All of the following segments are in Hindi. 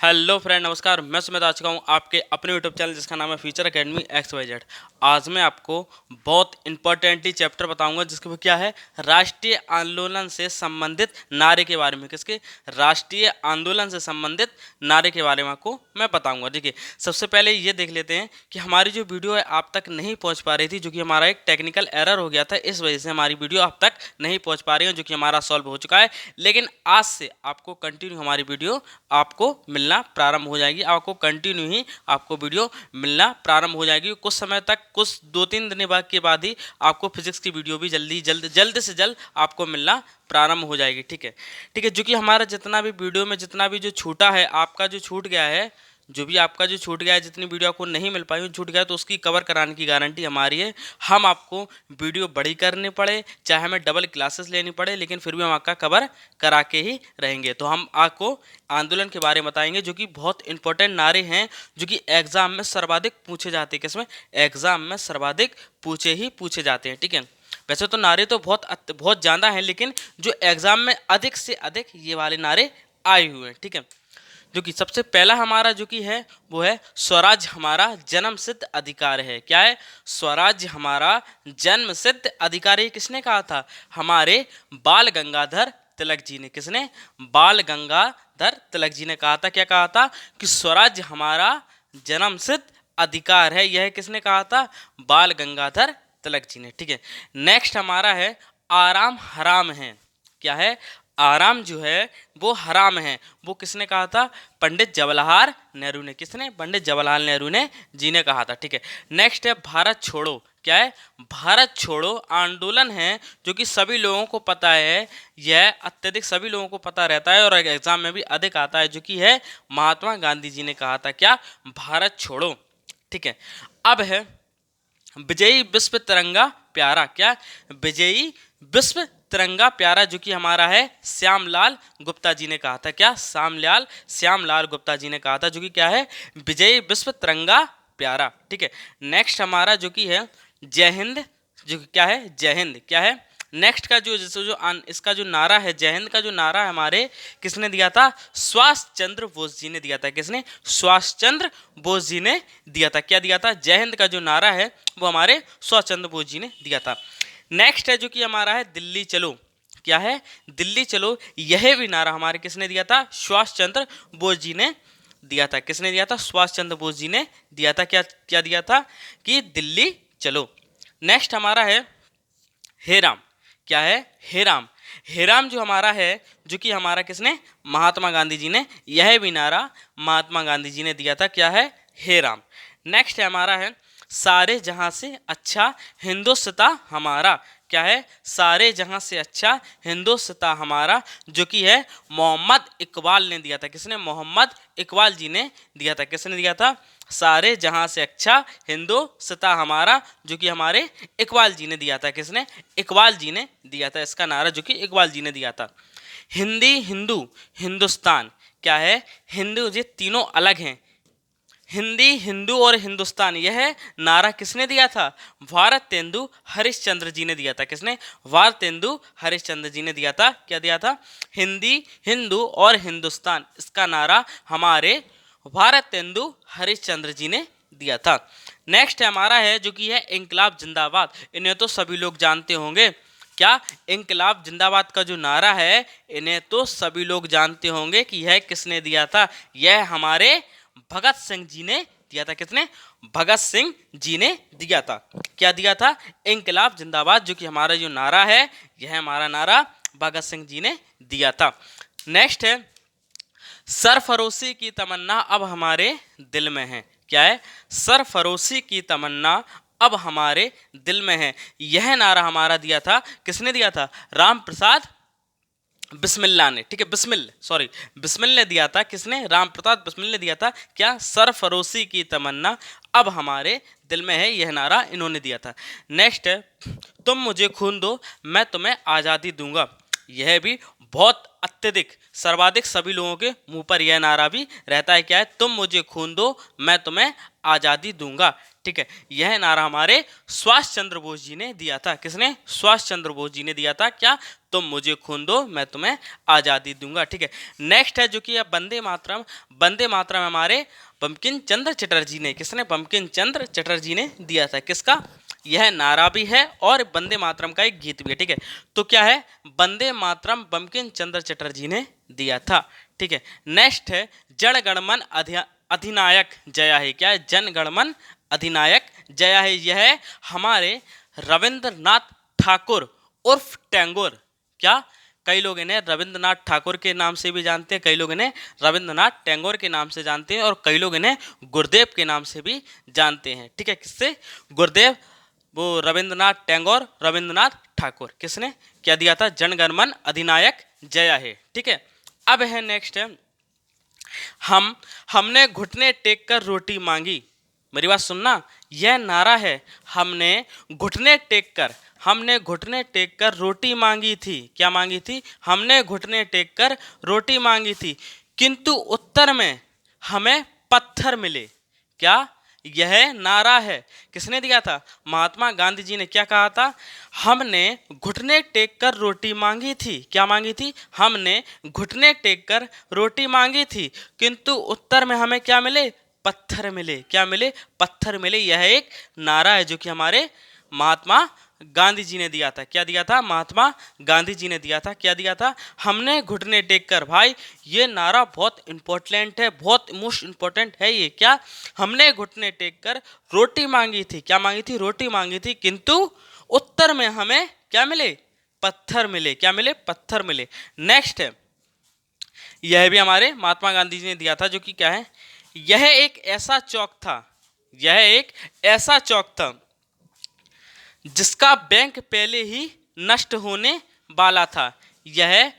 हेलो फ्रेंड, नमस्कार। मैं सुमित आ चुका हूँ आपके अपने यूट्यूब चैनल जिसका नाम है फ्यूचर एकेडमी XYZ। आज मैं आपको बहुत इंपॉर्टेंटली चैप्टर बताऊंगा जिसके वो क्या है, राष्ट्रीय आंदोलन से संबंधित नारे के बारे में। किसके? राष्ट्रीय आंदोलन से संबंधित नारे के बारे में आपको मैं बताऊंगा। देखिए, सबसे पहले ये देख लेते हैं कि हमारी जो वीडियो है आप तक नहीं पहुँच पा रही थी, जो कि हमारा एक टेक्निकल एरर हो गया था। इस वजह से हमारी वीडियो आप तक नहीं पहुँच पा रही है, जो कि हमारा सॉल्व हो चुका है। लेकिन आज से आपको कंटिन्यू हमारी वीडियो आपको मिलना प्रारंभ हो जाएगी। आपको कंटिन्यू ही आपको वीडियो मिलना प्रारंभ हो जाएगी। कुछ समय तक, कुछ 2-3 दिन बाद के बाद ही आपको फिजिक्स की वीडियो भी जल्द से जल्द आपको मिलना प्रारंभ हो जाएगी। ठीक है, ठीक है। जो कि हमारा जितना भी वीडियो में जितना भी जो छूटा है, आपका जो छूट गया है, जो भी आपका जो छूट गया है, जितनी वीडियो आपको नहीं मिल पाई छूट गया, तो उसकी कवर कराने की गारंटी हमारी है। हम आपको वीडियो बड़ी करनी पड़े, चाहे हमें डबल क्लासेस लेनी पड़े, लेकिन फिर भी हम आपका कवर करा के ही रहेंगे। तो हम आपको आंदोलन के बारे में बताएंगे, जो कि बहुत इंपॉर्टेंट नारे हैं, जो कि एग्जाम में सर्वाधिक पूछे जाते हैं। किसमें? एग्जाम में सर्वाधिक पूछे जाते हैं। ठीक है, वैसे तो नारे तो बहुत ज़्यादा हैं, लेकिन जो एग्जाम में अधिक से अधिक ये वाले नारे आए हुए हैं। ठीक है, जो कि सबसे पहला हमारा जो कि है वो है, स्वराज हमारा जन्म सिद्ध अधिकार है। क्या है? स्वराज हमारा जन्म सिद्ध अधिकार है। किसने कहा था? हमारे बाल गंगाधर तिलक जी ने। किसने? बाल गंगाधर तिलक जी ने कहा था। क्या कहा था? कि स्वराज हमारा जन्म सिद्ध अधिकार है। यह किसने कहा था? बाल गंगाधर तिलक जी ने। ठीक है, नेक्स्ट हमारा है, आराम हराम है। क्या है? आराम जो है वो हराम है। वो किसने कहा था? पंडित जवाहरलाल नेहरू ने। किसने? पंडित जवाहरलाल नेहरू ने जी ने कहा था। ठीक है, नेक्स्ट है, भारत छोड़ो। क्या है? भारत छोड़ो आंदोलन है, जो कि सभी लोगों को पता है, यह अत्यधिक सभी लोगों को पता रहता है और एग्जाम में भी अधिक आता है, जो कि है महात्मा गांधी जी ने कहा था। क्या? भारत छोड़ो। ठीक है, अब है विजयी विश्व तिरंगा प्यारा। क्या? विजयी विश्व तिरंगा प्यारा, जो कि हमारा है श्यामलाल गुप्ता जी ने कहा था। क्या? श्यामलाल गुप्ता जी ने कहा था, जो कि क्या है? विजयी विश्व तिरंगा प्यारा। ठीक है, नेक्स्ट हमारा जो कि है जय हिंद, जो कि क्या है? जय हिंद। क्या है? नेक्स्ट का इसका जो नारा है, जय हिंद का जो नारा है, हमारे किसने दिया था? सुभाष चंद्र बोस जी ने दिया था। किसने? सुभाष चंद्र बोस जी ने दिया था। क्या दिया था? जय हिंद का जो नारा है वो हमारे सुभाष चंद्र बोस जी ने दिया था। नेक्स्ट है जो कि हमारा है दिल्ली चलो। क्या है? दिल्ली चलो। यह भी नारा हमारे किसने दिया था? सुभाष चंद्र बोस जी ने दिया था। किसने दिया था? सुभाष चंद्र बोस जी ने दिया था। क्या क्या दिया था? कि दिल्ली चलो। नेक्स्ट हमारा है हे राम। क्या है? हे राम। हे राम जो हमारा है, जो कि हमारा किसने? महात्मा गांधी जी ने। यह भी नारा महात्मा गांधी जी ने दिया था। क्या है? हे राम। नेक्स्ट है हमारा है, सारे जहां से अच्छा हिंदुस्तान हमारा। क्या है? सारे जहां से अच्छा हिंदुस्तान हमारा, जो कि है मोहम्मद इकबाल ने दिया था। किसने? मोहम्मद इकबाल जी ने दिया था। किसने दिया था? सारे जहां से अच्छा हिंदुस्तान हमारा, जो कि हमारे इकबाल जी ने दिया था। किसने? इकबाल जी ने दिया था इसका नारा, जो कि इकबाल जी ने दिया था। हिंदी हिंदू हिंदुस्तान। क्या है? हिंदू, ये तीनों अलग हैं। हिंदी, हिंदू और हिंदुस्तान, यह नारा किसने दिया था? भारतेंदु हरिश्चंद्र जी ने दिया था। किसने? भारतेंदु हरिश्चंद्र जी ने दिया था। क्या दिया था? हिंदी, हिंदू और हिंदुस्तान, इसका नारा हमारे भारतेंदु हरिश्चंद्र जी ने दिया था। नेक्स्ट हमारा है जो कि है इंकलाब जिंदाबाद। इन्हें तो सभी लोग जानते होंगे। क्या? इंकलाब जिंदाबाद का जो नारा है, इन्हें तो सभी लोग जानते होंगे कि यह किसने दिया था। यह हमारे भगत सिंह जी ने दिया था। किसने? भगत सिंह जी ने दिया था। क्या दिया था? इंकलाब जिंदाबाद, जो कि हमारा जो नारा है, यह हमारा नारा भगत सिंह जी ने दिया था। नेक्स्ट है, सरफरोशी की तमन्ना अब हमारे दिल में है। क्या है? सरफरोशी की तमन्ना अब हमारे दिल में है। यह नारा हमारा दिया था। किसने दिया था? राम प्रसाद बिस्मिल्लाह ने। ठीक है, बिस्मिल ने दिया था। किसने? राम प्रसाद बिस्मिल ने दिया था। क्या? सरफरोशी की तमन्ना अब हमारे दिल में है, यह नारा इन्होंने दिया था। नेक्स्ट है, तुम मुझे खून दो मैं तुम्हें आज़ादी दूंगा। यह भी बहुत अत्यधिक सर्वाधिक सभी लोगों के मुंह पर यह नारा भी रहता है। क्या है? तुम मुझे खून दो मैं तुम्हें आज़ादी दूंगा। ठीक है, यह नारा हमारे सुभाष चंद्र बोस जी ने दिया था। किसने? सुभाष चंद्र बोस जी ने दिया था। क्या? तुम मुझे खून दो, मैं तुम्हें आज़ादी दूंगा। ठीक है, नेक्स्ट है जो कि वंदे मातरम। वंदे मातरम हमारे बंकिम चंद्र चटर्जी ने, किसने? बंकिम चंद्र चटर्जी ने दिया था। किसका? यह नारा भी है और वंदे मातरम का एक गीत भी है। ठीक है, तो क्या है? वंदे मातरम बंकिम चंद्र चटर्जी ने दिया था। ठीक है, नेक्स्ट है जन गण मन अधिनायक जया हे। क्या है? जन गण मन अधिनायक जया है। यह हमारे रविंद्रनाथ ठाकुर उर्फ टैगोर। क्या? कई लोग इन्हें रविंद्रनाथ ठाकुर के नाम से भी जानते हैं, कई लोग इन्हें रविंद्रनाथ टैगोर के नाम से जानते हैं और कई लोग इन्हें गुरुदेव के नाम से भी जानते हैं। ठीक है, किससे? गुरुदेव, वो रविंद्रनाथ टैगोर, रविंद्रनाथ ठाकुर। किसने क्या दिया था? जनगण मन अधिनायक जया है। ठीक है, अब है नेक्स्ट है हमने घुटने टेक कर रोटी मांगी। मेरी बात सुनना, यह नारा है हमने घुटने टेक कर, हमने घुटने टेक कर रोटी मांगी थी। क्या मांगी थी? हमने घुटने टेक कर रोटी मांगी थी, किंतु उत्तर में हमें पत्थर मिले। क्या? यह नारा है। किसने दिया था? महात्मा गांधी जी ने। क्या कहा था? हमने घुटने टेक कर रोटी मांगी थी। क्या मांगी थी? हमने घुटने टेक कर रोटी मांगी थी, किंतु उत्तर में हमें क्या मिले? पत्थर मिले। क्या मिले? पत्थर मिले। यह एक नारा है जो कि हमारे महात्मा गांधी जी ने दिया था। क्या दिया था? महात्मा गांधी जी ने दिया था। क्या दिया था? हमने घुटने टेक कर। भाई ये नारा बहुत इंपॉर्टेंट है, बहुत मोस्ट इंपॉर्टेंट है ये। क्या? हमने घुटने टेक कर रोटी मांगी थी। क्या मांगी थी? रोटी मांगी थी, किंतु उत्तर में हमें क्या मिले? पत्थर मिले। क्या मिले? पत्थर मिले। नेक्स्ट है, यह भी हमारे महात्मा गांधी जी ने दिया था, जो कि क्या है? यह एक ऐसा चौक था, यह एक ऐसा चौक था जिसका बैंक पहले ही नष्ट होने वाला था। यह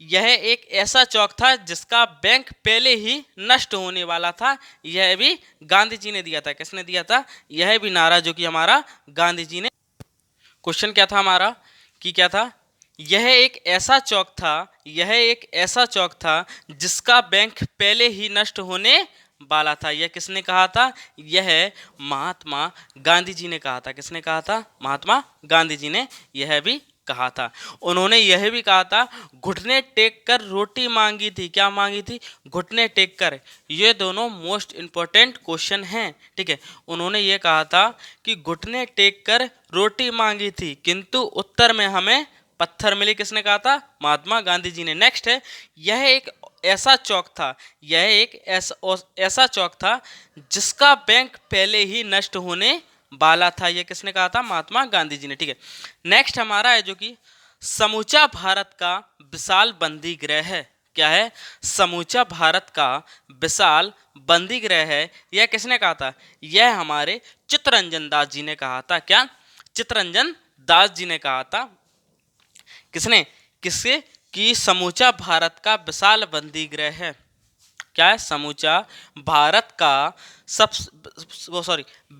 एक ऐसा चौक था जिसका बैंक पहले ही नष्ट होने वाला था। यह भी गांधी जी ने दिया था। किसने दिया था? यह भी नारा जो कि हमारा गांधी जी ने। क्वेश्चन क्या था हमारा कि क्या था? यह एक ऐसा चौक था, यह एक ऐसा चौक था जिसका बैंक पहले ही नष्ट होने वाला था। यह किसने कहा था? यह महात्मा गांधी जी ने कहा था। किसने कहा था? महात्मा गांधी जी ने यह भी कहा था। उन्होंने यह भी कहा था घुटने टेक कर रोटी मांगी थी। क्या मांगी थी? घुटने टेक कर। ये दोनों मोस्ट इंपॉर्टेंट क्वेश्चन हैं। ठीक है, उन्होंने ये कहा था कि घुटने टेक कर रोटी मांगी थी, किंतु उत्तर में हमें पत्थर मिले। किसने कहा था? महात्मा गांधी जी ने। नेक्स्ट है, यह एक ऐसा चौक था, यह एक ऐसा चौक था जिसका बैंक पहले ही नष्ट होने वाला था। यह किसने कहा था? महात्मा गांधी जी ने। ठीक है, नेक्स्ट हमारा है जो कि समूचा भारत का विशाल बंदी गृह है। क्या है? समूचा भारत का विशाल बंदी गृह है। यह किसने कहा था? यह हमारे चित्तरंजन दास जी ने कहा था। क्या? चित्तरंजन दास जी ने कहा था। किसने? किससे? कि समूचा भारत का विशाल बंदी गृह है। क्या है? समूचा भारत का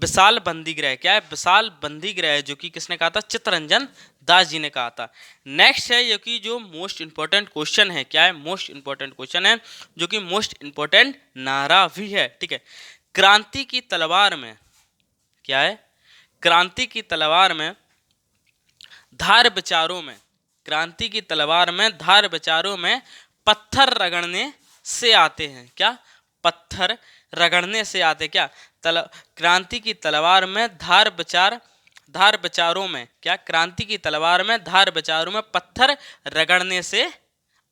विशाल बंदी गृह। क्या है? विशाल बंदी गृह है, जो कि किसने कहा था? चित्तरंजन दास जी ने कहा था। नेक्स्ट है ये कि जो मोस्ट इंपॉर्टेंट क्वेश्चन है। क्या है? मोस्ट इंपॉर्टेंट क्वेश्चन है, जो कि मोस्ट इंपॉर्टेंट नारा भी है। ठीक है, क्रांति की तलवार में। क्या है? क्रांति की तलवार में धार विचारों में, क्रांति की तलवार में धार विचारों में पत्थर रगड़ने से आते हैं। क्या? पत्थर रगड़ने से आते। क्या? क्रांति की तलवार में धार विचारों में। क्या? क्रांति की तलवार में धार विचारों में पत्थर रगड़ने से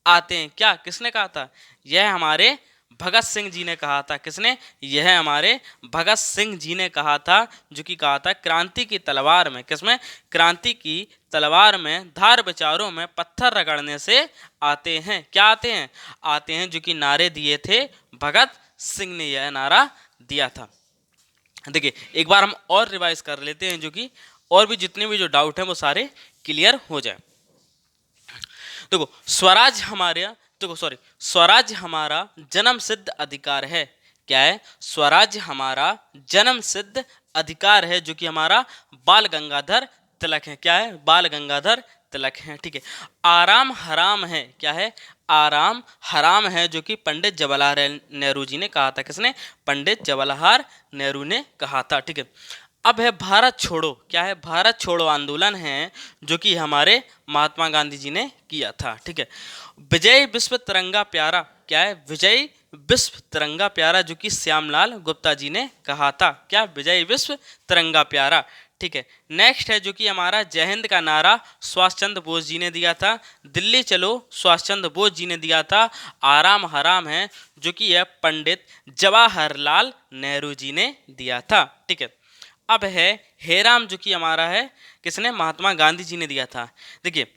आते हैं। क्या? किसने कहा था? यह हमारे भगत सिंह जी ने कहा था। किसने? यह हमारे भगत सिंह जी ने कहा था, जो कि कहा था क्रांति की तलवार में। किसमें? क्रांति की तलवार में धार विचारों में पत्थर रगड़ने से आते हैं। क्या आते हैं? आते हैं, जो कि नारे दिए थे भगत सिंह ने, यह नारा दिया था। देखिए एक बार हम और रिवाइज कर लेते हैं, जो कि और भी जितने भी जो डाउट हैं वो सारे क्लियर हो जाए। देखो स्वराज हमारा जन्म सिद्ध अधिकार है। क्या है? स्वराज हमारा जन्म सिद्ध अधिकार है, जो कि हमारा बाल गंगाधर तिलक है। क्या है? बाल गंगाधर तिलक है। ठीक है, आराम हराम है। क्या है? आराम हराम है, जो कि पंडित जवाहरलाल नेहरू जी ने कहा था। किसने? पंडित जवाहरलाल नेहरू ने कहा था। ठीक है, अब है भारत छोड़ो। क्या है? भारत छोड़ो आंदोलन है, जो कि हमारे महात्मा गांधी जी ने किया था। ठीक है, विजय विश्व तिरंगा प्यारा। क्या है? विजय विश्व तिरंगा प्यारा, जो कि श्यामलाल गुप्ता जी ने कहा था। क्या? विजय विश्व तिरंगा प्यारा। ठीक है, नेक्स्ट है जो कि हमारा जय हिंद का नारा सुभाष चंद्र बोस जी ने दिया था। दिल्ली चलो सुभाष चंद्र बोस जी ने दिया था। आराम हराम है, जो कि है पंडित जवाहरलाल नेहरू जी ने दिया था। ठीक है, अब है हे राम, जो कि हमारा है किसने? महात्मा गांधी जी ने दिया था। देखिए,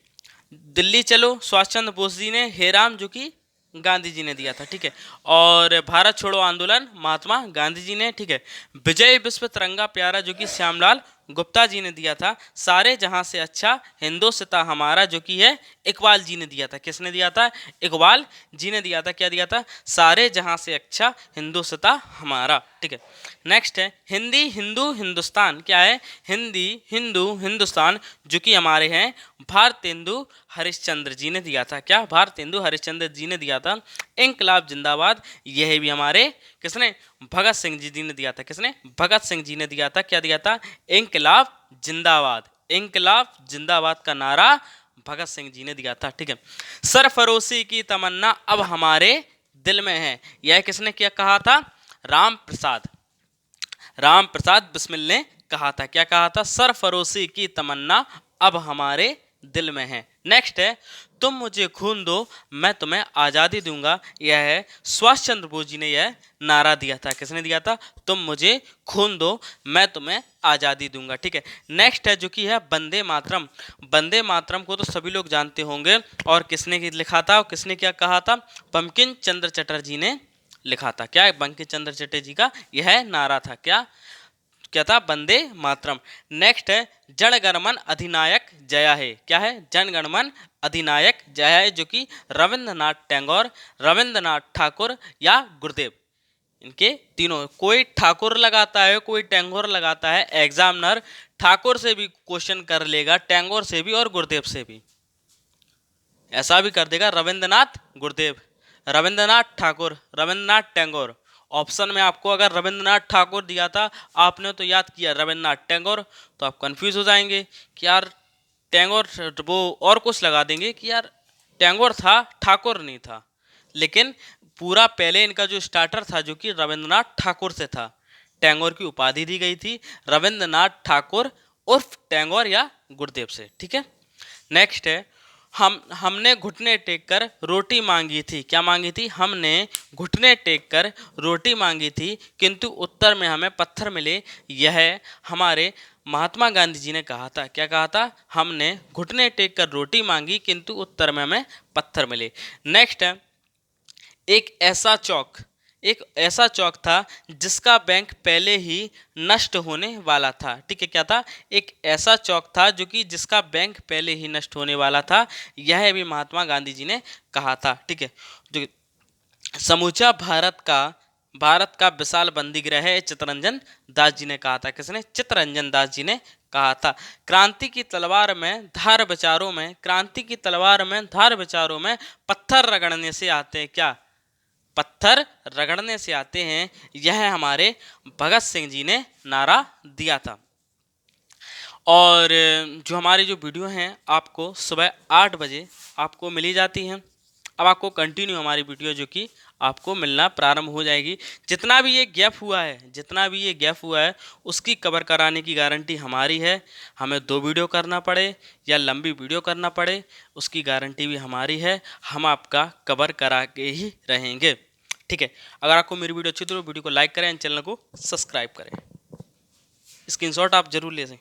दिल्ली चलो सुभाष चंद्र बोस जी ने, हे राम जो कि गांधी जी ने दिया था। ठीक है, और भारत छोड़ो आंदोलन महात्मा गांधी जी ने। ठीक है, विजय विश्व तिरंगा प्यारा, जो कि श्यामलाल गुप्ता जी ने दिया था। सारे जहां से अच्छा हिंदुस्तान हमारा, जो कि है इकबाल जी ने दिया था। किसने दिया था? इकबाल जी ने दिया था। क्या दिया था? सारे जहां से अच्छा हिंदुस्तान हमारा। ठीक है, नेक्स्ट है हिंदी हिंदू हिंदुस्तान। क्या है? हिंदी हिंदू हिंदुस्तान, जो कि हमारे हैं भारतेंदु हरिश्चंद्र जी ने दिया था। क्या? भारतेंदु हरिश्चंद्र जी ने दिया था। इंकलाब जिंदाबाद, यह भी हमारे किसने? भगत सिंह जी ने दिया था। किसने? भगत सिंह जी ने दिया था। क्या दिया था? इंकलाब जिंदाबाद। इंकलाब जिंदाबाद का नारा भगत सिंह जी ने दिया था। ठीक है, सरफरोशी की तमन्ना अब हमारे दिल में है, यह किसने क्या कहा था? राम प्रसाद बिस्मिल ने कहा था। क्या कहा था? सरफरोशी की तमन्ना अब हमारे दिल में है। नेक्स्ट है तुम मुझे खून दो मैं तुम्हें आज़ादी दूंगा, यह है सुभाष चंद्र बोस जी ने यह नारा दिया था। किसने दिया था? तुम मुझे खून दो मैं तुम्हें आज़ादी दूंगा। ठीक है, नेक्स्ट है जो कि है वंदे मातरम। वंदे मातरम को तो सभी लोग जानते होंगे, और किसने लिखा था और किसने क्या कहा था? बंकिम चंद्र चटर्जी ने लिखा था। क्या? बंकिम चंद्र चटर्जी का यह नारा था। क्या था? वंदे मातरम। नेक्स्ट है जनगणमन अधिनायक जया है। क्या है? जनगणमन अधिनायक जया है, जो कि रविंद्रनाथ टैगोर, रविंद्रनाथ ठाकुर या गुरुदेव, इनके तीनों, कोई ठाकुर लगाता है कोई टैगोर लगाता है। एग्जामिनर ठाकुर से भी क्वेश्चन कर लेगा, टैगोर से भी और गुरुदेव से भी, ऐसा भी कर देगा। रविंद्रनाथ गुरुदेव, रविंद्रनाथ ठाकुर, रविंद्रनाथ टैगोर। ऑप्शन में आपको अगर रविंद्रनाथ ठाकुर दिया था, आपने तो याद किया रविंद्रनाथ टैगोर, तो आप कंफ्यूज हो जाएंगे कि यार टैगोर, वो और कुछ लगा देंगे कि यार टैगोर था ठाकुर नहीं था। लेकिन पूरा पहले इनका जो स्टार्टर था, जो कि रविंद्रनाथ ठाकुर से था, टैगोर की उपाधि दी गई थी रविंद्रनाथ ठाकुर उर्फ टैगोर या गुरुदेव से। ठीक है, नेक्स्ट है हमने घुटने टेक कर रोटी मांगी थी। क्या मांगी थी? हमने घुटने टेक कर रोटी मांगी थी, किंतु उत्तर में हमें पत्थर मिले, यह हमारे महात्मा गांधी जी ने कहा था। क्या कहा था? हमने घुटने टेक कर रोटी मांगी, किंतु उत्तर में हमें पत्थर मिले। नेक्स्ट है एक ऐसा चौक था जिसका बैंक पहले ही नष्ट होने वाला था। ठीक है, क्या था? एक ऐसा चौक था जो कि जिसका बैंक पहले ही नष्ट होने वाला था, यह भी महात्मा गांधी जी ने कहा था। ठीक है, जो समूचा भारत का विशाल बंदीगृह है, चित्तरंजन दास जी ने कहा था। किसने? चित्तरंजन दास जी ने कहा था। क्रांति की तलवार में धार विचारों में, क्रांति की तलवार में धार विचारों में पत्थर रगड़ने से आते हैं। क्या? पत्थर रगड़ने से आते हैं, यह हमारे भगत सिंह जी ने नारा दिया था। और जो हमारी जो वीडियो हैं आपको सुबह 8 बजे आपको मिली जाती हैं। अब आपको कंटिन्यू हमारी वीडियो जो कि आपको मिलना प्रारंभ हो जाएगी। जितना भी ये गैप हुआ है उसकी कवर कराने की गारंटी हमारी है। हमें 2 वीडियो करना पड़े या लंबी वीडियो करना पड़े, उसकी गारंटी भी हमारी है। हम आपका कवर करा के ही रहेंगे। ठीक है, अगर आपको मेरी वीडियो अच्छी तो वीडियो को लाइक करें, चैनल को सब्सक्राइब करें। स्क्रीनशॉट आप जरूर ले लें।